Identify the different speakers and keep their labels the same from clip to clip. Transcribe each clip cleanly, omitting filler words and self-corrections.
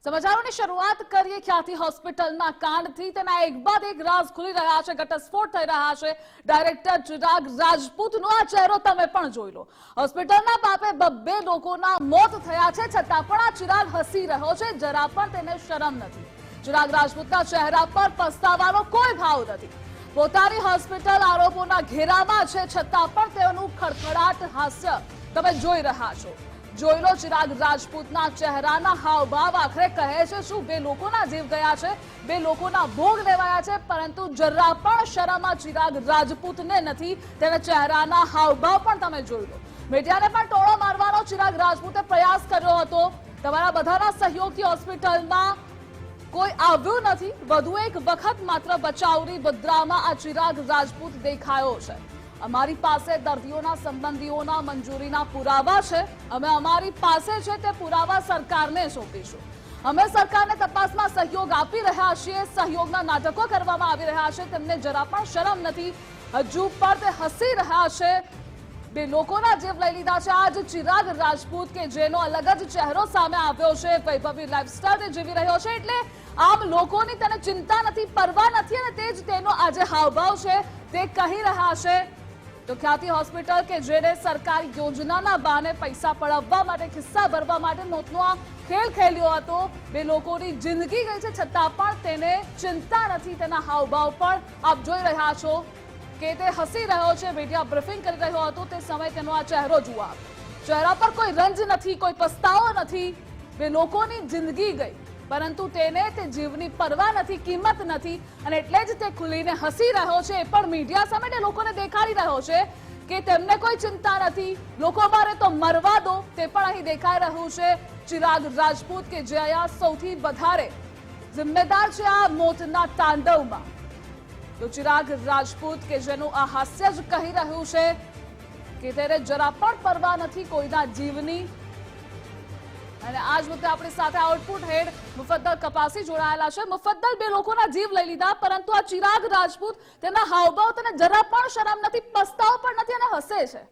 Speaker 1: સમાચારોની શરૂઆત કરીએ ખ્યાતિ હોસ્પિટલના કાંડથી। તેના એક બાદ એક રાજ ખુલી રહ્યા છે, ઘટસ્ફોટ થઈ રહ્યા છે। ડાયરેક્ટર ચિરાગ રાજપૂતનો આ ચહેરો તમે પણ જોઈ લો। હોસ્પિટલના પાપે બબ્બે લોકોના મોત થયા છે, છતાં પણ આ ચિરાગ હસી રહ્યો છે, જરા પણ તેને શરમ નથી। ચિરાગ રાજપૂતના ચહેરા પર પસ્તાવાનો કોઈ ભાવ નથી। પોતાની હોસ્પિટલ આરોપોના ઘેરામાં છે, છતાં પણ તેનું ખડખડાટ હાસ્ય તમે જોઈ રહ્યા છો। જોઈ લો ચિરાગ રાજપૂતના ચહેરાના હાવભાવ આખરે કહે છે શું। બે લોકોના જીવ ગયા છે, બે લોકોના ભોગ લેવાયા છે, પરંતુ જરા પણ શરમ આ ચિરાગ રાજપૂતને નથી। તેના ચહેરાના હાવભાવ પણ તમે જોઈ લો। મીડિયાને પણ ટોળો મારવાનો ચિરાગ રાજપૂતે પ્રયાસ કર્યો હતો। તમારા બધાના સહયોગથી હોસ્પિટલમાં કોઈ આવ્યું નથી। વધુ એક વખત માત્ર બચાવની મુદ્રામાં આ ચિરાગ રાજપૂત દેખાયો છે। અમારી પાસે દર્દીઓના સંબંધીઓના મંજૂરીના પુરાવા છે। અમે અમારી પાસે છે તે પુરાવા સરકારને સોંપીશું। અમે સરકારને તપાસમાં સહયોગ આપી રહ્યા છીએ। સહયોગના નાટકો કરવામાં આવી રહ્યા છે, તેમને જરા પણ શરમ નથી। હજુ પણ તે હસી રહ્યા છે। બે લોકોના જીવ લઈ લીધા છે। આજ ચિરાગ રાજપૂત કે જેનો અલગ જ ચહેરો સામે આવ્યો છે, વૈભવી લાઈફસ્ટાઈલ તે જીવી રહ્યો છે, એટલે આમ લોકોની તેને ચિંતા નથી, પરવા નથી, અને તે જ તેનો આજે હાવભાવ છે તે કહી રહ્યા છે। તો ખ્યાતિ હોસ્પિટલ કે જેને સરકારી યોજનાના બહાને પૈસા પડાવવા માટે, ખિસ્સા ભરવા માટે મોતનો આ ખેલ ખેલ્યો હતો। બે લોકોની જિંદગી ગઈ છે, છતાં પણ તેને ચિંતા નથી। તેના હાવભાવ પણ આપ જોઈ રહ્યા છો કે તે હસી રહ્યો છે। મીડિયા બ્રીફિંગ કરી રહ્યો હતો તે સમયે તેનો આ ચહેરો જુઓ। ચહેરા પર કોઈ રંજ નથી, કોઈ પસ્તાવો નથી। બે લોકોની જિંદગી ગઈ, પરંતુ તેને તે જીવની પરવા નથી, કિંમત નથી, અને એટલે જ તે ખુલીને હસી રહ્યો છે। એ પણ મીડિયા સામે તે લોકોને દેખાડી રહ્યો છે કે તેમને કોઈ ચિંતા નથી। લોકો મારે તો મરવા દો, તે પણ અહીં દેખાઈ રહ્યું છે। ચિરાગ રાજપૂત કે જે આ સૌથી વધારે જિમ્મેદાર છે આ મોતના તાંડવમાં। તો ચિરાગ રાજપૂત કે જેનું આ હાસ્ય જ કહી રહ્યું છે કે તેને જરા પણ પરવા નથી કોઈના જીવની। અને આજ મુદ્દે આપણી સાથે આઉટપુટ હેડ મુફદ્દલ કપાસી જોડાયેલા છે। મુફદ્દલ, બે લોકોના જીવ લઈ લીધા, પરંતુ આ ચિરાગ રાજપૂત તેના હાવભાવ તેને જરા પણ શરમ નથી, પસ્તાવો પણ નથી અને હસે છે।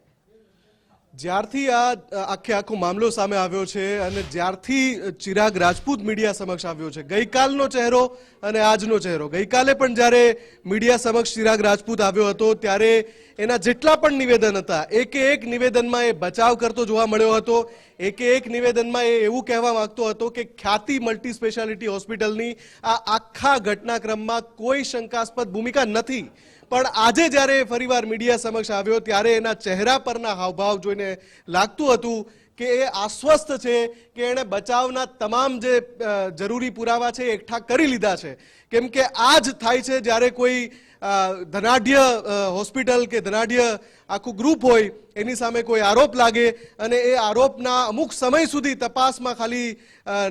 Speaker 2: જ્યારથી આ આખો મામલો સામે આવ્યો છે અને જ્યારથી ચિરાગ રાજપૂત મીડિયા સમક્ષ આવ્યો છે, ગઈકાલનો ચહેરો અને આજનો ચહેરો, ગઈકાલે પણ જ્યારે મીડિયા સમક્ષ ચિરાગ રાજપૂત આવ્યો હતો ત્યારે એના જેટલા પણ નિવેદન હતા, એકે એક નિવેદનમાં એ બચાવ કરતો જોવા મળ્યો હતો। એકે એક નિવેદનમાં એ એવું કહેવા માંગતો હતો કે ખ્યાતિ મલ્ટી સ્પેશિયાલિટી હોસ્પિટલની આ આખા ઘટનાક્રમમાં કોઈ શંકાસ્પદ ભૂમિકા નથી। પણ આજે જ્યારે ફરીવાર મીડિયા સમક્ષ આવ્યો ત્યારે એના ચહેરા પરના હાવભાવ જોઈને લાગતું હતું કે એ આશ્વસ્ત છે કે એણે બચાવના તમામ જે જરૂરી પુરાવા છે એ એકઠા કરી લીધા છે। કેમ કે આ જ થાય છે જ્યારે કોઈ ધનાઢ્ય હોસ્પિટલ કે ધનાઢ્ય આખું ગ્રુપ હોય એની સામે કોઈ આરોપ લાગે અને એ આરોપના અમુક સમય સુધી તપાસમાં ખાલી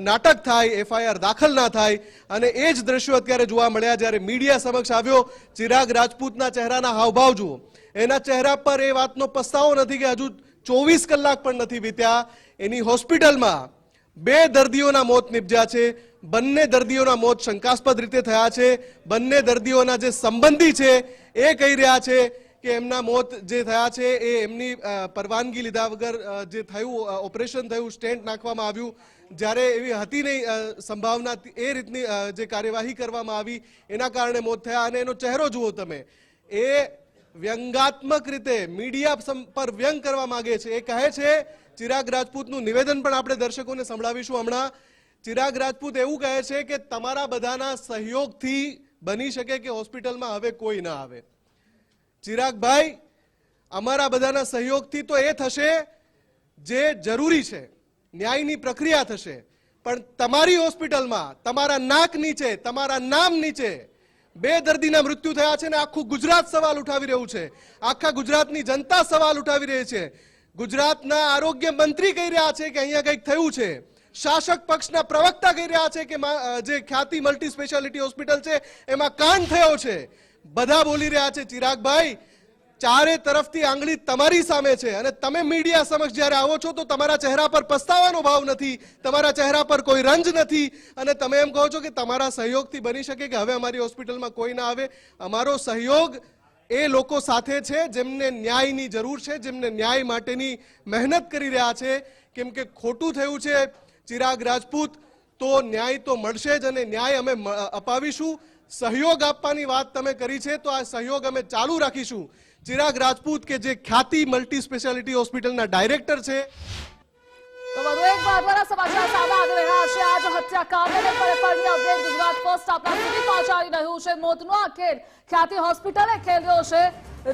Speaker 2: નાટક થાય, એફઆઈઆર દાખલ ના થાય, અને એ જ દ્રશ્યો અત્યારે જોવા મળ્યા જ્યારે મીડિયા સમક્ષ આવ્યો। ચિરાગ રાજપૂતના ચહેરાના હાવભાવ જુઓ। એના ચહેરા પર એ વાતનો પસ્તાવો નથી કે હજુ 24 કલાક પણ નથી વીત્યા, એની હોસ્પિટલમાં બે દર્દીઓના મોત નિપજ્યા છે। બંને દર્દીઓના મોત શંકાસ્પદ રીતે થયા છે। બંને દર્દીઓના જે સંબંધી છે એ કહી રહ્યા છે કે એમના મોત જે થયા છે એ એમની પરવાનગી લીધા વગર જે થયું, ઓપરેશન થયું, સ્ટેન્ટ નાખવામાં આવ્યું, જ્યારે એવી હતી નહીં સંભાવના, એ રીતની જે કાર્યવાહી કરવામાં આવી એના કારણે મોત થયા। અને એનો ચહેરો જુઓ તમે, એ વ્યંગાત્મક રીતે મીડિયા પર વ્યંગ કરવા માંગે છે। એ કહે છે, ચિરાગ રાજપૂતનું નિવેદન પણ આપણે દર્શકોને સંભળાવીશું હમણાં। ચિરાગ રાજપૂત એવું કહે છે કે તમારા બધાના સહયોગથી બની શકે કે હોસ્પિટલમાં હવે કોઈ ના આવે। ચિરાગભાઈ, અમારા બધાના સહયોગથી તો એ થશે જે જરૂરી છે, ન્યાયની પ્રક્રિયા થશે, પણ તમારી હોસ્પિટલમાં તમારા નાક નીચે, તમારા નામ નીચે બે દર્દીના મૃત્યુ થયા છે ને આખું ગુજરાત સવાલ ઉઠાવી રહ્યું છે। આખા ગુજરાતની જનતા સવાલ ઉઠાવી રહી છે। ગુજરાતના આરોગ્ય મંત્રી કહી રહ્યા છે કે અહીંયા કંઈક થયું છે। શાસક પક્ષના પ્રવક્તા કહી રહ્યા છે કે જે ખ્યાતિ મલ્ટી સ્પેશિયાલિટી હોસ્પિટલ છે એમાં કાંડ થયો છે। બધા બોલી રહ્યા છે ચિરાગભાઈ, ચારે તરફથી આંગળી તમારી સામે છે અને તમે મીડિયા સમક્ષ જ્યારે આવો છો તો તમારા ચહેરા પર પસ્તાવાનો ભાવ નથી, તમારા ચહેરા પર કોઈ રંજ નથી, અને તમે એમ કહો છો કે તમારા સહયોગથી બની શકે કે હવે અમારી હોસ્પિટલમાં કોઈ ના આવે। અમારો સહયોગ એ લોકો સાથે છે જેમને ન્યાયની જરૂર છે, જેમને ન્યાય માટેની મહેનત કરી રહ્યા છે। કેમ કે ખોટું થયું છે। ચિરાગ રાજપૂત, તો ન્યાય તો મળશે જ અને ન્યાય અમે અપાવીશું. સહયોગ આપવાની વાત તમે કરી છે તો આ સહયોગ અમે ચાલુ રાખીશું. ચિરાગ રાજપૂત કે જે ખ્યાતિ મલ્ટી સ્પેશિયાલિટી હોસ્પિટલના ડાયરેક્ટર છે.
Speaker 1: તો વધુ એક મહત્વના સમાચાર સામે આવી રહ્યા છે. આજ હત્યાકાંડને પરિપળની અપડેટ ગુજરાત ફર્સ્ટ આપણા સુધી પહોંચાડી રહ્યું છે. મોતનો આ ખેલ ખ્યાતિ હોસ્પિટલે ખેલ્યો છે.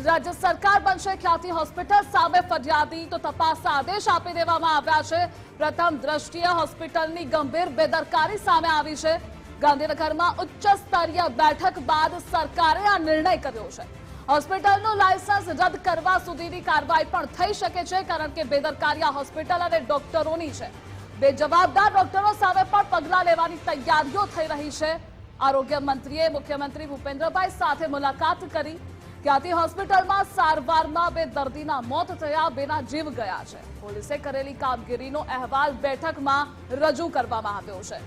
Speaker 1: રાજ્ય સરકાર બનશે ખ્યાતિ હોસ્પિટલ સામે ફરિયાદી તો તપાસના આદેશ આપી દેવામાં આવ્યા છે. પ્રથમ દ્રષ્ટિએ હોસ્પિટલની ગંભીર બેદરકારી સામે આવી છે. ગાંધીનગરમાં ઉચ્ચ સ્તરીય બેઠક બાદ સરકારે આ નિર્ણય કર્યો છે. હોસ્પિટલનું લાયસન્સ રદ કરવા સુધીની કાર્યવાહી પણ થઈ શકે છે, કારણ કે બેદરકારી હોસ્પિટલ અને ડોક્ટરોની છે. બેજવાબદાર ડોક્ટરો સામે પણ પગલાં લેવાની તૈયારીઓ થઈ રહી છે. આરોગ્ય મંત્રીએ મુખ્યમંત્રી ભૂપેન્દ્રભાઈ સાથે મુલાકાત કરી. ખ્યાતિ હોસ્પિટલમાં સારવારમાં 2 દર્દીના મોત થયા, 2ના જીવ ગયા છે. પોલીસે કરેલી કામગીરીનો અહેવાલ બેઠકમાં રજૂ કરવામાં આવ્યો છે.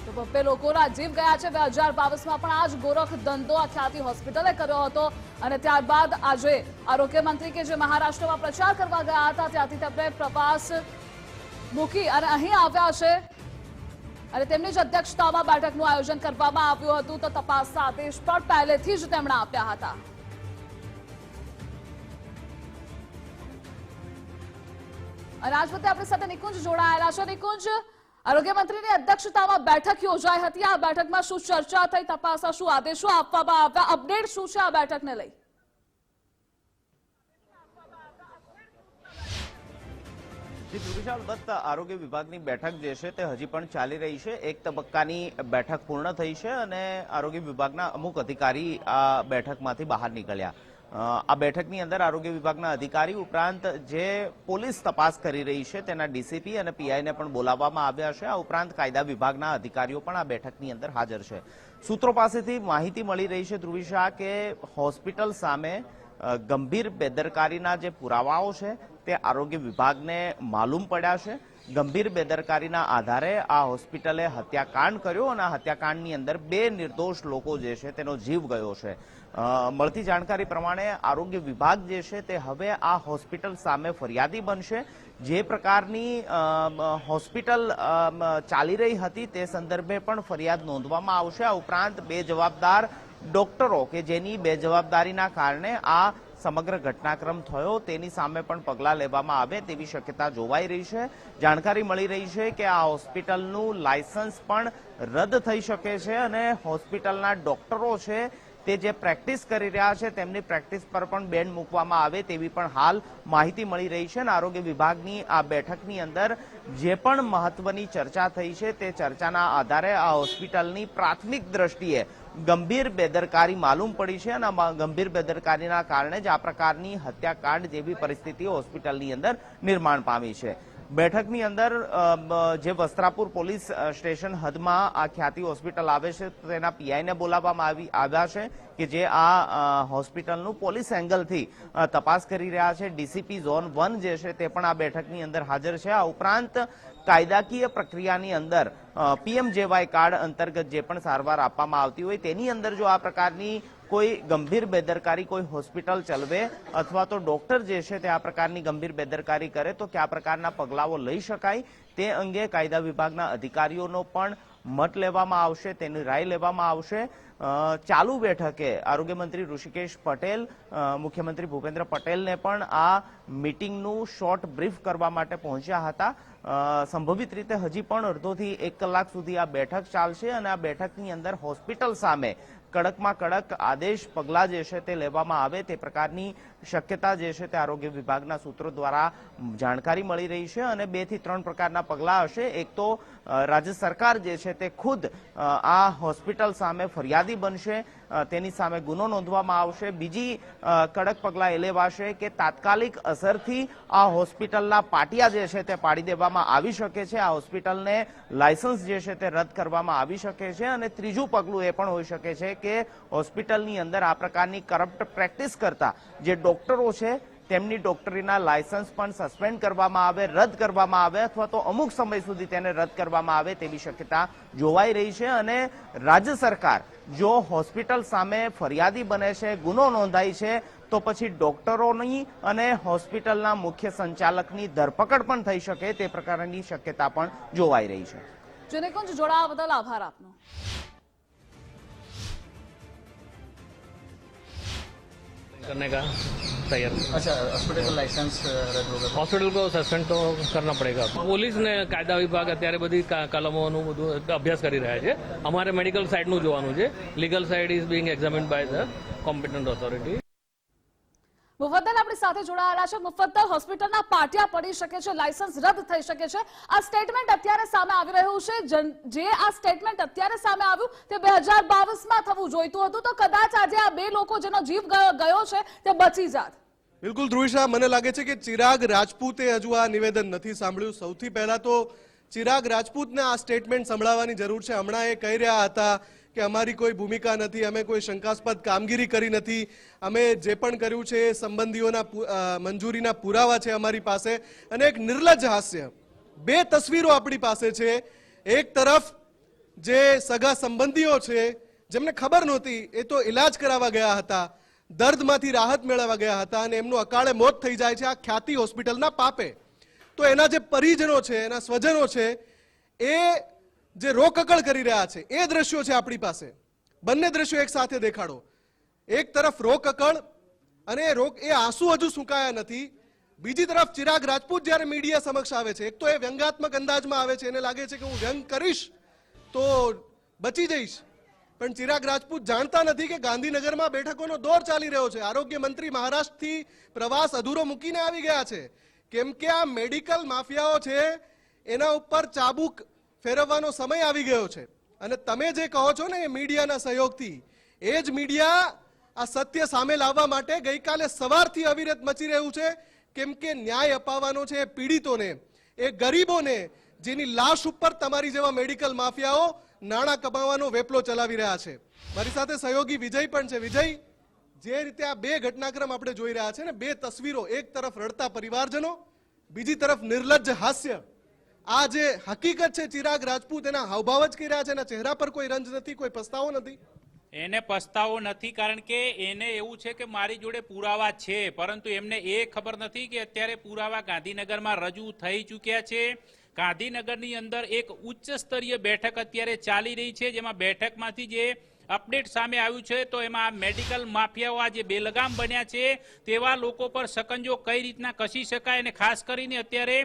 Speaker 1: તો 2 લોકોના જીવ ગયા છે. 2022માં પણ આ જ ગોરખ ધંધો આ ખ્યાતિ હોસ્પિટલે કર્યો હતો અને ત્યારબાદ આજે આરોગ્ય મંત્રી કે જે મહારાષ્ટ્રમાં પ્રચાર કરવા ગયા હતા, ત્યાંથી તેમણે પ્રવાસ મૂકી અને અહીં આવ્યા છે અને તેમની જ અધ્યક્ષતામાં બેઠકનું આયોજન કરવામાં આવ્યું હતું. તો તપાસના આદેશ પણ પહેલેથી જ તેમણે આપ્યા હતા. અને આજ વખતે આપણી સાથે નિકુંજ જોડાયેલા છે. નિકુંજ, આરોગ્ય મંત્રીની અધ્યક્ષતામાં બેઠક યોજાઈ હતી. આ બેઠકમાં શું ચર્ચા થઈ, તપાસના શું આદેશો આપવામાં આવ્યા, અપડેટ શું છે આ બેઠકને લઈ?
Speaker 3: અલબત્ત આરોગ્ય વિભાગની બેઠક જે છે તે હજી પણ ચાલી રહી છે. એક તબક્કાની બેઠક પૂર્ણ થઈ છે અને આરોગ્ય વિભાગના અમુક અધિકારી આ બેઠકમાંથી બહાર નીકળ્યા. આ બેઠકની અંદર આરોગ્ય વિભાગના અધિકારી ઉપરાંત જે પોલીસ તપાસ કરી રહી છે તેના ડીસીપી અને પીઆઈને પણ બોલાવવામાં આવ્યા છે. આ ઉપરાંત કાયદા વિભાગના અધિકારીઓ પણ આ બેઠકની અંદર હાજર છે. સૂત્રો પાસેથી માહિતી મળી રહી છે ધ્રુવી શાહ કે હોસ્પિટલ સામે ગંભીર બેદરકારીના જે પુરાવાઓ છે તે આરોગ્ય વિભાગને માલુમ પડ્યા છે. ગંભીર બેદરકારીના આધારે આ હોસ્પિટલે હત્યાકાંડ કર્યો અને આ હત્યાકાંડની અંદર 2 નિર્દોષ લોકો જે છે તેનો જીવ ગયો છે. મળતી જાણકારી પ્રમાણે આરોગ્ય વિભાગ જે છે તે હવે આ હોસ્પિટલ સામે ફરિયાદી બનશે. જે પ્રકારની હોસ્પિટલ ચાલી રહી હતી તે સંદર્ભે પણ ફરિયાદ નોંધવામાં આવશે. આ ઉપરાંત 2 જવાબદાર ડોક્ટરો કે જેની બેજવાબદારીના કારણે આ સમગ્ર ઘટનાક્રમ થયો તેની સામે પણ પગલાં લેવામાં આવે તેવી શક્યતા જોવાઈ રહી છે. જાણકારી મળી રહી છે કે આ હોસ્પિટલનું લાયસન્સ પણ રદ થઈ શકે છે અને હોસ્પિટલના ડોક્ટરો છે તે જે પ્રેક્ટિસ કરી રહ્યા છે તેમની પ્રેક્ટિસ પર પણ બેન મૂકવામાં આવે તેવી પણ હાલ માહિતી મળી રહી છે. અને આરોગ્ય વિભાગની આ બેઠકની અંદર જે પણ મહત્વની ચર્ચા થઈ છે તે ચર્ચાના આધારે આ હોસ્પિટલની પ્રાથમિક દ્રષ્ટિએ ગંભીર બેદરકારી માલુમ પડી છે અને ગંભીર બેદરકારીના કારણે જ આ પ્રકારની હત્યાકાંડ જેવી પરિસ્થિતિ હોસ્પિટલની અંદર નિર્માણ પામી છે. બેઠકની અંદર જે વસ્ત્રાપુર પોલીસ સ્ટેશન હદમાં આ ખ્યાતિ હોસ્પિટલ આવે છે તેના પીઆઈને બોલાવવામાં આવ્યા છે કે જે આ હોસ્પિટલનું પોલીસ એંગલથી તપાસ કરી રહ્યા છે. ડીસીપી ઝોન 1 જે છે તે પણ આ બેઠકની અંદર હાજર છે. આ ઉપરાંત કાયદાકીય પ્રક્રિયાની અંદર પીએમજેવાય કાર્ડ અંતર્ગત જે પણ સારવાર આપવામાં આવતી હોય તેની અંદર જો આ પ્રકારની કોઈ ગંભીર બેદરકારી કોઈ હોસ્પિટલ ચલાવે અથવા તો ડોક્ટર જે છે તે આ પ્રકારની ગંભીર બેદરકારી કરે તો કયા પ્રકારના પગલાઓ લઈ શકાય તે અંગે કાયદા વિભાગના અધિકારીઓનો પણ મત લેવામાં આવશે, તેની રાય લેવામાં આવશે. ચાલુ બેઠકે આરોગ્ય મંત્રી ઋષિકેશ પટેલ મુખ્યમંત્રી ભૂપેન્દ્ર પટેલને પણ આ મીટિંગનું શોર્ટ બ્રીફ કરવા માટે પહોંચ્યા હતા. સંભવિત રીતે હજી પણ અડધોથી 1 કલાક સુધી આ બેઠક ચાલશે અને આ બેઠકની અંદર હોસ્પિટલ સામે કડકમાં કડક આદેશ પગલાં જે છે તે લેવામાં આવે તે પ્રકારની શક્યતા જે છે તે આરોગ્ય વિભાગના સૂત્રો દ્વારા જાણકારી મળી રહી છે. અને 2 થી 3 પ્રકારના પગલાં હશે. એક તો રાજ્ય સરકાર જે છે તે ખુદ આ હોસ્પિટલ સામે ફરિયાદી બનશે, તેની સામે ગુનો નોંધવામાં આવશે. બીજી કડક પગલાં એ લેવાશે કે તાત્કાલિક અસરથી આ હોસ્પિટલના પાટિયા જે છે તે પાડી દેવામાં આવી શકે છે. આ હોસ્પિટલને લાયસન્સ જે છે તે રદ કરવામાં આવી શકે છે. અને ત્રીજું પગલું એ પણ હોઈ શકે છે કે હોસ્પિટલની અંદર આ પ્રકારની કરપ્ટ પ્રેક્ટિસ કરતા જે ડોક્ટરો છે તેમની ડોક્ટરીના લાયસન્સ પણ સસ્પેન્ડ કરવામાં આવે, રદ કરવામાં આવે અથવા તો અમુક સમય સુધી તેને રદ કરવામાં આવે તેવી શક્યતા જોવાઈ રહી છે. અને રાજ્ય સરકાર જો હોસ્પિટલ સામે ફરિયાદી બને છે, ગુનો નોંધાય છે, તો પછી ડોક્ટરોની અને હોસ્પિટલના મુખ્ય સંચાલકની ધરપકડ પણ થઈ શકે તે પ્રકારની શક્યતા પણ જોવાઈ રહી છે.
Speaker 1: જુનેકુંજ, જોડાવા બદલ આભાર આપનો.
Speaker 4: करने का तैयार.
Speaker 5: अच्छा, हॉस्पिटल का लाइसेंस रद्द होगा.
Speaker 4: હોસ્પિટલ કો સસ્પેન્ડ તો કરना પડેगा. પોલીસ ને કાયદા વિભાગ અત્યારે બધી કલમોનું બધું અભ્યાસ કરી રહ્યા છે. અમારે મેડિકલ સાઇડનું જોવાનું છે. Legal side is being examined by the competent authority.
Speaker 1: Mufaddal આપણી સાથે જોડાયેલા છે. મુફદ્દલ, હોસ્પિટલના પાટિયા પડી શકે છે, લાયસન્સ રદ થઈ શકે છે. આ સ્ટેટમેન્ટ અત્યારે સામે આવી રહ્યું છે. જે આ સ્ટેટમેન્ટ અત્યારે સામે આવ્યું તે 2022માં થવું જોઈતું હતું, તો કદાચ આજે આ બે લોકો જેનો જીવ ગયો છે તે બચી જાત.
Speaker 2: બિલકુલ ધ્રુવિશા, મને લાગે છે કે ચિરાગ રાજપૂતે હજુ આ નિવેદન નથી સાંભળ્યું. સૌથી પહેલા તો ચિરાગ રાજપૂતને આ સ્ટેટમેન્ટ સંભળાવવાની જરૂર છે. હમણાં એ કહી રહ્યા હતા કે અમારી કોઈ ભૂમિકા નથી, અમે કોઈ શંકાસ્પદ કામગીરી કરી નથી, અમે જે પણ કર્યું છે એ સંબંધીઓના મંજૂરીના પુરાવા છે અમારી પાસે. અને એક નિર્લજ્જ હાસ્ય, બે તસવીરો આપણી પાસે છે. એક તરફ જે સગા સંબંધીઓ છે જેમને ખબર નહોતી, એ તો ઇલાજ કરાવવા ગયા હતા, દર્દમાંથી રાહત મેળવવા ગયા હતા અને એમનું અકાળે મોત થઈ જાય છે આ ખ્યાતિ હોસ્પિટલના પાપે. તો એના જે પરિજનો છે, એના સ્વજનો છે, એ જે રોકકળ કરી રહ્યા છે એ દ્રશ્યો છે આપણી પાસે. બંને દ્રશ્યો એક સાથે દેખાડો. એક તરફ રોકકળ અને એ આંસુ હજુ સુકાયા નથી. બીજી તરફ ચિરાગ રાજપૂત જ્યારે મીડિયા સમક્ષ આવે છે, એક તો એ વ્યંગાત્મક અંદાજમાં આવે છે, એને લાગે છે કે હું વ્યંગ કરીશ તો બચી જઈશ. પણ ચિરાગ રાજપૂત જાણતા નથી કે ગાંધીનગરમાં બેઠકોનો દોર ચાલી રહ્યો છે. આરોગ્ય મંત્રી મહારાષ્ટ્રથી પ્રવાસ અધૂરો મૂકીને આવી ગયા છે, કેમ કે આ મેડિકલ માફિયાઓ છે એના ઉપર ચાબુક ફેરવવાનો સમય આવી ગયો છે. અને તમે જે કહો છો ને એ મીડિયાના સહયોગથી, એ જ મીડિયા આ સત્ય સામે લાવવા માટે ગઈકાલે સવારથી અવિરત મચી રહ્યું છે, કેમ કે ન્યાય અપાવવાનો છે એ પીડિતોને, એ ગરીબોને જેની લાશ ઉપર તમારી જેવા મેડિકલ માફિયાઓ નાણાં કમાવાનો વેપલો ચલાવી રહ્યા છે. મારી સાથે સહયોગી વિજય પણ છે. વિજય, જે રીતે આ બે ઘટનાક્રમ આપણે જોઈ રહ્યા છે ને, બે તસવીરો, એક તરફ રડતા પરિવારજનો, બીજી તરફ નિર્લજ્જ હાસ્ય. આ જે હકીકત છે, ચિરાગ રાજપૂત એના હાવભાવ જ કહી રહ્યા છે, એના ચહેરા પર કોઈ રંજ નથી, કોઈ પસ્તાવો નથી.
Speaker 6: એને પસ્તાવો નથી, કારણ કે એને એવું છે કે મારી જોડે પુરાવા છે, પરંતુ એમને એ ખબર નથી કે અત્યારે પુરાવા ગાંધીનગરમાં રજૂ થઈ ચૂક્યા છે. ગાંધીનગરની અંદર એક ઉચ્ચ સ્તરીય બેઠક અત્યારે ચાલી રહી છે, જેમાં બેઠકમાંથી જે અપડેટ સામે આવ્યું છે તો એમાં મેડિકલ માફિયાઓ આ જે બેલગામ બન્યા છે તેવા લોકો પર શકંજો કઈ રીતના કસી શકાય, અને ખાસ કરીને અત્યારે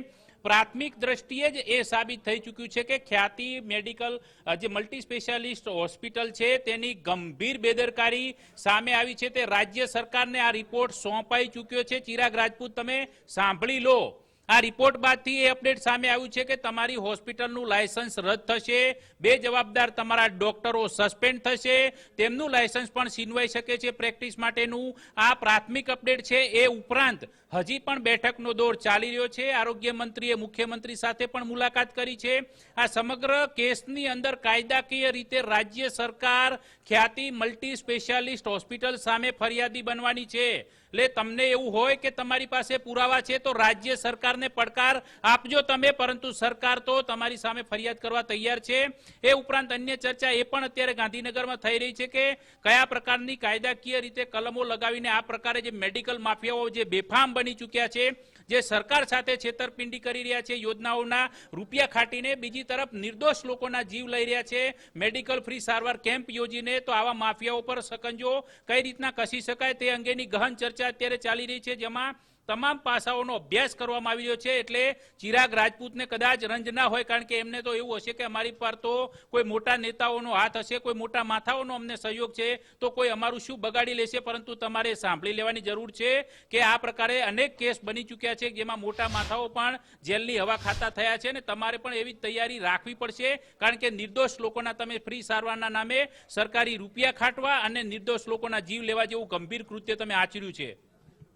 Speaker 6: પ્રાથમિક દ્રષ્ટિએ જ એ સાબિત થઈ ચૂક્યું છે કે ખ્યાતિ મેડિકલ જે મલ્ટી સ્પેશિયાલિસ્ટ હોસ્પિટલ છે તેની ગંભીર બેદરકારી સામે આવી છે. તે રાજ્ય સરકારને આ રિપોર્ટ સોંપાઈ ચૂક્યો છે. ચિરાગ રાજપૂત, તમે સાંભળી લો. આ રિપોર્ટ બાદથી એ અપડેટ સામે આવ્યું છે કે તમારી હોસ્પિટલનું લાયસન્સ રદ થશે, બે જવાબદાર તમારા ડોક્ટરો સસ્પેન્ડ થશે, તેમનું લાયસન્સ પણ છીનવાઈ શકે છે પ્રેક્ટિસ માટેનું. આ પ્રાથમિક અપડેટ છે. એ ઉપરાંત હજી પણ બેઠકનો દોર ચાલી રહ્યો છે. આરોગ્ય મંત્રીએ મુખ્યમંત્રી સાથે પણ મુલાકાત કરી છે. આ સમગ્ર કેસની અંદર કાયદાકીય રીતે રાજ્ય સરકાર ખ્યાતિ મલ્ટી સ્પેશિયાલિસ્ટ હોસ્પિટલ સામે ફરિયાદી બનવાની છે. એટલે તમને એવું હોય કે તમારી પાસે પુરાવા છે તો રાજ્ય સરકારને પડકાર આપજો તમે, પરંતુ સરકાર તો તમારી સામે ફરિયાદ કરવા તૈયાર છે. એ ઉપરાંત અન્ય ચર્ચા એ પણ અત્યારે ગાંધીનગરમાં થઈ રહી છે કે કયા પ્રકારની કાયદાકીય રીતે કલમો લગાવીને આ પ્રકારે જે મેડિકલ માફિયાઓ જે બેફામ બની ચૂક્યા છે, જે સરકાર સાથે છેતરપિંડી કરી રહ્યા છે, યોજનાઓના રૂપિયા ખાટીને, બીજી તરફ નિર્દોષ લોકોના જીવ લઈ રહ્યા છે મેડિકલ ફ્રી સારવાર કેમ્પ યોજીને, તો આવા માફિયાઓ પર શકંજો કઈ રીતના કસી શકાય તે અંગેની ગહન ચર્ચા અત્યારે ચાલી રહી છે, જેમાં તમામ પાસાઓનો અભ્યાસ કરવામાં આવી રહ્યો છે. એટલે ચિરાગ રાજપૂતને કદાચ રંજ ના હોય, કારણ કે એમને તો એવું હશે કે અમારી પર તો કોઈ મોટા નેતાઓનો હાથ હશે, કોઈ મોટા માથાઓનો અમને સહયોગ છે, તો કોઈ અમારું શું બગાડી લેશે. પરંતુ તમારે સાંભળી લેવાની જરૂર છે કે આ પ્રકારે અનેક કેસ બની ચૂક્યા છે જેમાં મોટા માથાઓ પણ જેલની હવા ખાતા થયા છે, અને તમારે પણ એવી તૈયારી રાખવી પડશે, કારણ કે નિર્દોષ લોકોના તમે ફ્રી સારવારના નામે સરકારી રૂપિયા ખાટવા અને નિર્દોષ લોકોના જીવ લેવા જેવું ગંભીર કૃત્ય તમે આચર્યું છે.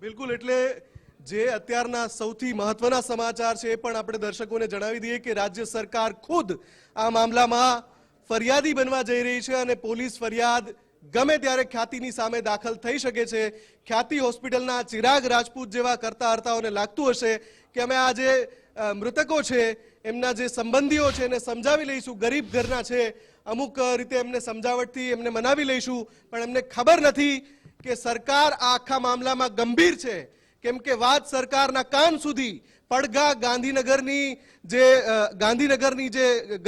Speaker 2: બિલકુલ, એટલે જે અત્યારના સૌથી મહત્વના સમાચાર છે એ પણ આપણે દર્શકોને જણાવી દઈએ કે રાજ્ય સરકાર ખુદ આ મામલામાં ફરિયાદી બનવા જઈ રહી છે અને પોલીસ ફરિયાદ ગમે ત્યારે ખ્યાતિની સામે દાખલ થઈ શકે છે. ખ્યાતિ હોસ્પિટલના ચિરાગ રાજપૂત જેવા કરતા હર્તાઓને લાગતું હશે કે અમે આ જે મૃતકો છે એમના જે સંબંધીઓ છે એને સમજાવી લઈશું, ગરીબ ઘરના છે, અમુક રીતે એમને સમજાવટથી એમને મનાવી લઈશું, પણ એમને ખબર નથી કે સરકાર આ આખા મામલામાં ગંભીર છે, કેમ કે વાત સરકારના કાન સુધી પડઘા ગાંધીનગરની જે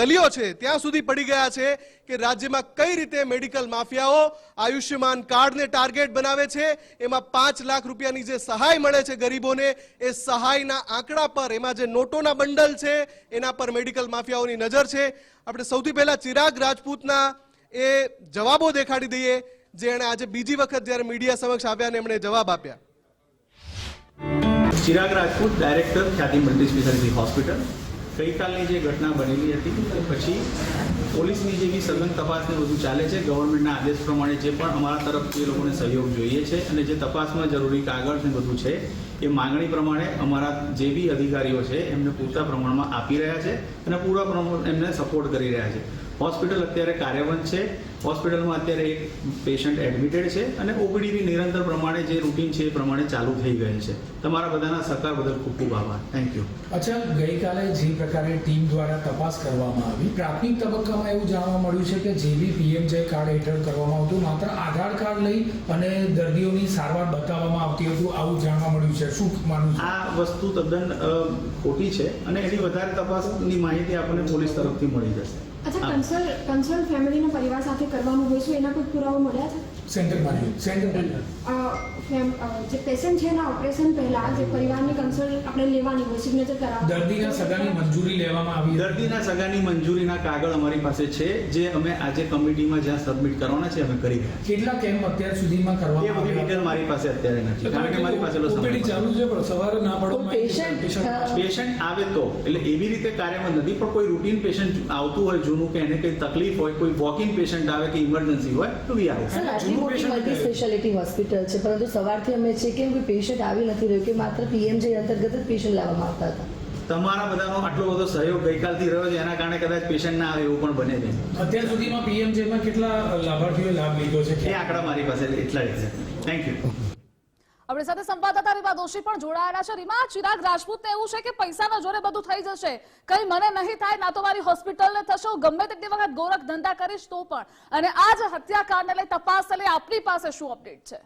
Speaker 2: ગલીઓ છે ત્યાં સુધી પડી ગયા છે કે રાજ્યમાં કઈ રીતે મેડિકલ માફિયાઓ આયુષ્યમાન કાર્ડને ટાર્ગેટ બનાવે છે. એમાં 5 લાખ રૂપિયાની જે સહાય મળે છે ગરીબોને, એ સહાયના આંકડા પર, એમાં જે નોટોના બંડલ છે એના પર મેડિકલ માફિયાઓની નજર છે. આપણે સૌથી પહેલા ચિરાગ રાજપૂતના એ જવાબો દેખાડી દઈએ, જે એણે આજે બીજી વખત જ્યારે મીડિયા સમક્ષ આવ્યા ને એમણે જવાબ આપ્યા.
Speaker 5: ચિરાગ રાજપૂત, ડાયરેક્ટર ખ્યાતિ મલ્ટી સ્પેશિયાલિટી હોસ્પિટલ. ગઈકાલની જે ઘટના બનેલી હતી પછી પોલીસની જે બી સઘન તપાસને બધું ચાલે છે, ગવર્મેન્ટના આદેશ પ્રમાણે જે પણ અમારા તરફથી એ લોકોને સહયોગ જોઈએ છે અને જે તપાસમાં જરૂરી કાગળ ને બધું છે એ માંગણી પ્રમાણે અમારા જે બી અધિકારીઓ છે એમને પૂરતા પ્રમાણમાં આપી રહ્યા છે અને પૂરા પ્રમાણમાં એમને સપોર્ટ કરી રહ્યા છે. હોસ્પિટલ અત્યારે કાર્યરત છે. હોસ્પિટલમાં અત્યારે એક પેશન્ટ એડમિટેડ છે અને ઓપીડી બી નિરંતર પ્રમાણે જે રૂટીન છે એ પ્રમાણે ચાલુ થઈ ગઈ છે. તમારા બધાના સહકાર બદલ ખૂબ ખૂબ આભાર. Thank you.
Speaker 7: અચ્છા, ગઈકાલે જે પ્રકારે ટીમ દ્વારા તપાસ કરવામાં આવી, પ્રાથમિક તબક્કામાં એવું જાણવા મળ્યું છે કે જે બી પીએમજે કાર્ડ હેઠળ કરવામાં આવતું, માત્ર આધાર કાર્ડ લઈ અને દર્દીઓની સારવાર બતાવવામાં આવતી હતું, આવું જાણવા મળ્યું છે. શું માનવું છે?
Speaker 5: આ વસ્તુ તદ્દન ખોટી છે અને એની વધારે તપાસની માહિતી આપણને પોલીસ તરફથી મળી જશે.
Speaker 8: અચ્છા, કન્સર્ન ફેમિલીના પરિવાર સાથે કરવાનું હોય છે, એના કોઈ પુરાવા મળ્યા છે? જે પેશન્ટ છે એના ઓપરેશન પહેલા જે પરિવારની કન્સર્ન આપણે લેવાની હોય, સિગ્નેચર કરાવવા,
Speaker 7: દર્દીના સગાની મંજૂરી લેવામાં આવી.
Speaker 5: દર્દીના સગાની મંજૂરીના કાગળ અમારી પાસે છે, જે અમે આજે કમિટીમાં જ્યાં સબમિટ કરવાના છે અમે કરી ગયા.
Speaker 7: કેટલા કેમ્પ અત્યાર સુધીમાં કરવામાં
Speaker 5: એ બધી ડિટેલ મારી પાસે અત્યારે નથી, કારણ કે મારી પાસે
Speaker 7: ઓપીડી ચાલુ છે પણ સવારે ના પડો.
Speaker 5: પેશન્ટ આવે તો, એટલે એવી રીતે કાર્યમાં નથી, પણ કોઈ રૂટીન પેશન્ટ આવતું હોય જૂનું કે એને કંઈ તકલીફ હોય, કોઈ વોકિંગ પેશન્ટ આવે કે ઇમરજન્સી હોય તો બી આવે.
Speaker 9: આટલી મોટી મલ્ટી સ્પેશિયાલિટી હોસ્પિટલ છે, પરંતુ સવારથી અમે છે કે કોઈ પેશન્ટ આવી નથી રહ્યું, કે માત્ર પીએમજે અંતર્ગત જ પેશન્ટ લાવવામાં આવતા હતા.
Speaker 5: તમારા બધાનો આટલો બધો સહયોગ ગઈકાલથી રહ્યો છે, એના કારણે કદાચ પેશન્ટ ના આવે એવું પણ બને છે.
Speaker 7: અત્યાર સુધીમાં પીએમજેમાં કેટલા લાભાર્થીઓએ લાભ લીધો છે?
Speaker 5: એ આંકડા મારી પાસે એટલા જ છે. Thank you.
Speaker 1: આપણી સાથે સંવાદદાતા રીમા દોશી પણ જોડાયેલા છે. રીમા, ચિરાગ રાજપૂતને એવું છે કે પૈસાના જોરે બધું થઈ જશે, કઈ મને નહીં થાય, ના તો મારી હોસ્પિટલને થશે, હું ગમે તેટલી વખત ગોરખ ધંધા કરીશ તો પણ. અને આ જ હત્યાકાંડને લઈ તપાસને લઈ આપણી પાસે શું અપડેટ છે?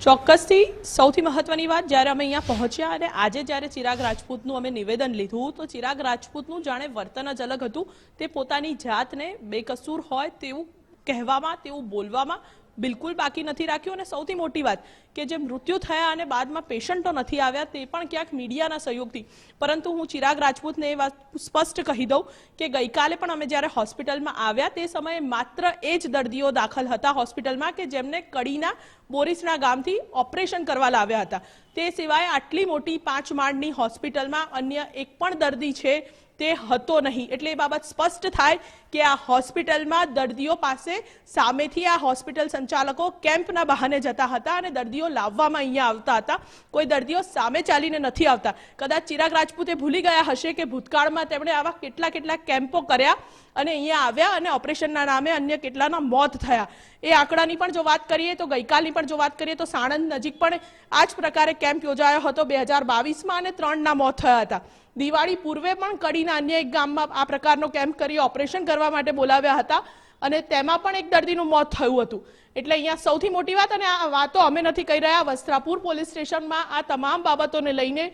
Speaker 10: ચોક્કસથી સૌથી મહત્વની વાત, જ્યારે અમે અહીંયા પહોંચ્યા અને આજે જ્યારે ચિરાગ રાજપૂતનું અમે નિવેદન લીધું, તો ચિરાગ રાજપૂતનું જાણે વર્તન જ અલગ હતું. તે પોતાની જાતને બેકસૂર હોય તેવું કહેવામાં, તેવું બોલવામાં બિલકુલ બાકી નથી રાખ્યું. અને સૌથી મોટી વાત કે જે મૃત્યુ થયા અને બાદમાં પેશન્ટો નથી આવ્યા, તે પણ ક્યાંક મીડિયાના સહયોગથી. પરંતુ હું ચિરાગ રાજપૂતને એ વાત સ્પષ્ટ કહી દઉં કે ગઈકાલે પણ અમે જ્યારે હોસ્પિટલમાં આવ્યા તે સમયે માત્ર એ જ દર્દીઓ દાખલ હતા હોસ્પિટલમાં કે જેમને કડીના બોરીસના ગામથી ઓપરેશન કરવા લાવ્યા હતા. તે સિવાય આટલી મોટી 5 માળની હોસ્પિટલમાં અન્ય એક પણ દર્દી છે તે હતો નહીં. એટલે એ બાબત સ્પષ્ટ થાય કે આ હોસ્પિટલમાં દર્દીઓ પાસે સામેથી આ હોસ્પિટલ સંચાલકો કેમ્પના બહાને જતા હતા અને દર્દીઓ લાવવામાં અહીંયા આવતા હતા. કોઈ દર્દીઓ સામે ચાલીને નથી આવતા. કદાચ ચિરાગ રાજપૂતે ભૂલી ગયા હશે કે ભૂતકાળમાં તેમણે આવા કેટલા કેમ્પો કર્યા અને અહીંયા આવ્યા અને ઓપરેશનના નામે અન્ય કેટલાના મોત થયા. એ આંકડાની પણ જો વાત કરીએ તો ગઈકાલની પણ જો વાત કરીએ તો સાણંદ નજીક પણ આ જ પ્રકારે કેમ્પ યોજાયો હતો 2022માં અને 3ના મોત થયા હતા. દિવાળી પૂર્વે પણ કડીના અન્ય એક ગામમાં આ પ્રકારનો કેમ્પ કરી ઓપરેશન કરવા માટે બોલાવ્યા હતા અને તેમાં પણ એક દર્દીનું મોત થયું હતું. એટલે અહીંયા સૌથી મોટી વાત, અને આ વાતો અમે નથી કહી રહ્યા, વસ્ત્રાપુર પોલીસ સ્ટેશનમાં આ તમામ બાબતોને લઈને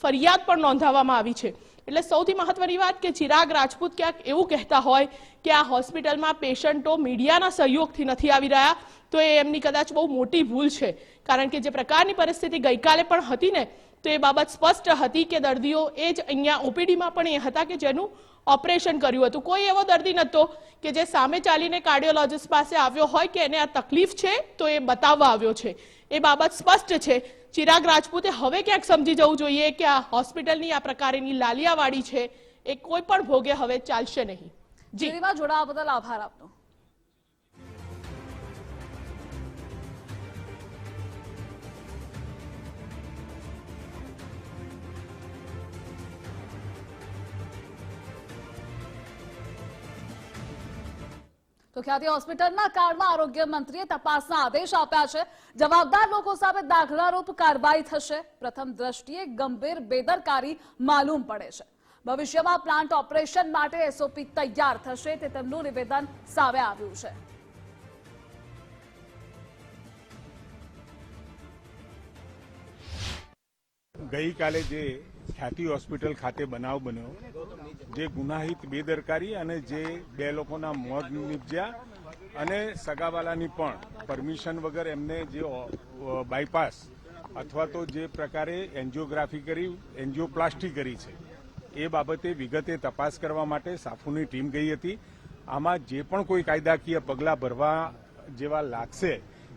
Speaker 10: ફરિયાદ પણ નોંધાવવામાં આવી છે. એટલે સૌથી મહત્વની વાત કે ચિરાગ રાજપૂત ક્યાંક એવું કહેતા હોય કે આ હોસ્પિટલમાં પેશન્ટો મીડિયાના સહયોગથી નથી આવી રહ્યા, તો એ એમની કદાચ બહુ મોટી ભૂલ છે. કારણ કે જે પ્રકારની પરિસ્થિતિ ગઈકાલે પણ હતી ને, તો એ બાબત સ્પષ્ટ હતી કે દર્દીઓ એ જ અહીંયા ઓપીડીમાં પણ એ હતા કે જેનું ઓપરેશન કર્યું હતું. કોઈ એવો દર્દી નહોતો કે જે સામે ચાલીને કાર્ડિયોલોજિસ્ટ પાસે આવ્યો હોય કે એને આ તકલીફ છે તો એ બતાવવા આવ્યો છે. એ બાબત સ્પષ્ટ છે. ચિરાગ રાજપૂતે હવે ક્યાંક સમજી જવું જોઈએ કે આ હોસ્પિટલની આ પ્રકારની લાલિયાવાડી છે એ કોઈ પણ ભોગે હવે ચાલશે નહીં.
Speaker 1: જી, જોડાવા બદલ આભાર આપનો. તો ખ્યાતિ હોસ્પિટલના કાંડમાં આરોગ્ય મંત્રીએ તપાસના આદેશ આપ્યા છે. જવાબદાર લોકો સામે દાખલારૂપ કાર્યવાહી થશે. પ્રથમ દ્રષ્ટિએ ગંભીર બેદરકારી માલુમ પડે છે. ભવિષ્યમાં પ્લાન્ટ ઓપરેશન માટે એસઓપી તૈયાર થશે તે તેમનું નિવેદન સામે આવ્યું છે.
Speaker 11: ગઈકાલે જે ખ્યાતિ હોસ્પિટલ ખાતે બનાવ બન્યો, જે ગુનાહિત બેદરકારી અને જે 2 લોકોના મોત નીપજ્યા અને સગાવાલાની પણ પરમિશન વગર એમને જે બાયપાસ અથવા તો જે પ્રકારે એન્જિયોગ્રાફી કરી, એન્જિયોપ્લાસ્ટી કરી છે એ બાબતે વિગતે તપાસ કરવા માટે સાફુની ટીમ ગઈ હતી. આમાં જે પણ કોઈ કાયદાકીય પગલાં ભરવા જેવા લાગશે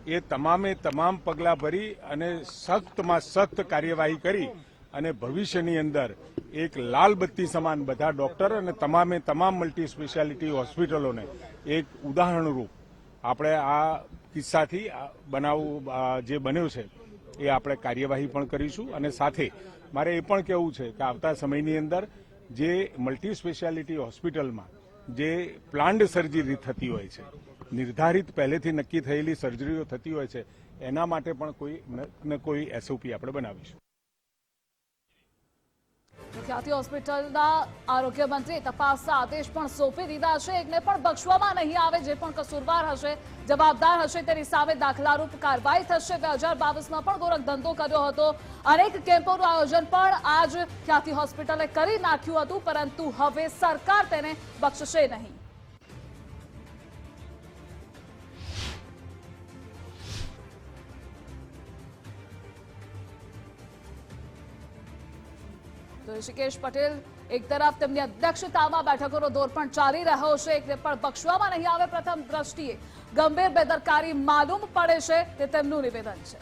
Speaker 11: એ તમામ પગલાં ભરી અને સખ્તમાં સખ્ત કાર્યવાહી કરી અને ભવિષ્યની અંદર એક લાલ બત્તી સમાન બધા ડોક્ટર અને તમામ મલ્ટી સ્પેશિયાલિટી હોસ્પિટલોને એક ઉદાહરણરૂપ આપણે આ કિસ્સાથી બનાવ જે બન્યો છે એ આપણે કાર્યવાહી પણ કરીશું. અને સાથે મારે એ પણ કહેવું છે કે આવતા સમયની અંદર જે મલ્ટી સ્પેશિયાલિટી હોસ્પિટલમાં જે પ્લાન્ડ સર્જરી થતી હોય છે, નિર્ધારિત પહેલેથી નક્કી થયેલી સર્જરીઓ થતી હોય છે, એના માટે પણ કોઈ એસઓપી આપણે બનાવીશું.
Speaker 1: ખ્યાતિ હોસ્પિટલના આરોગ્ય મંત્રીએ તપાસના આદેશ પણ સોંપી દીધા છે. એકને પણ બક્ષવામાં નહીં આવે. જે પણ કસૂરવાર હશે, જવાબદાર હશે તેની સામે દાખલારૂપ કાર્યવાહી થશે. 2022માં પણ ગોરખધંધો કર્યો હતો. અનેક કેમ્પોનું આયોજન પણ આજ ખ્યાતિ હોસ્પિટલે કરી નાખ્યું હતું, પરંતુ હવે સરકાર તેને બક્ષશે નહીં. તો ઋષિકેશ પટેલ એક તરફ તેમની અધ્યક્ષતામાં બેઠકોનો દોર પણ ચાલી રહ્યો છે. એકને પણ બક્ષવામાં નહીં આવે. પ્રથમ દ્રષ્ટિએ ગંભીર બેદરકારી માલુમ પડે છે તે તેમનું નિવેદન છે.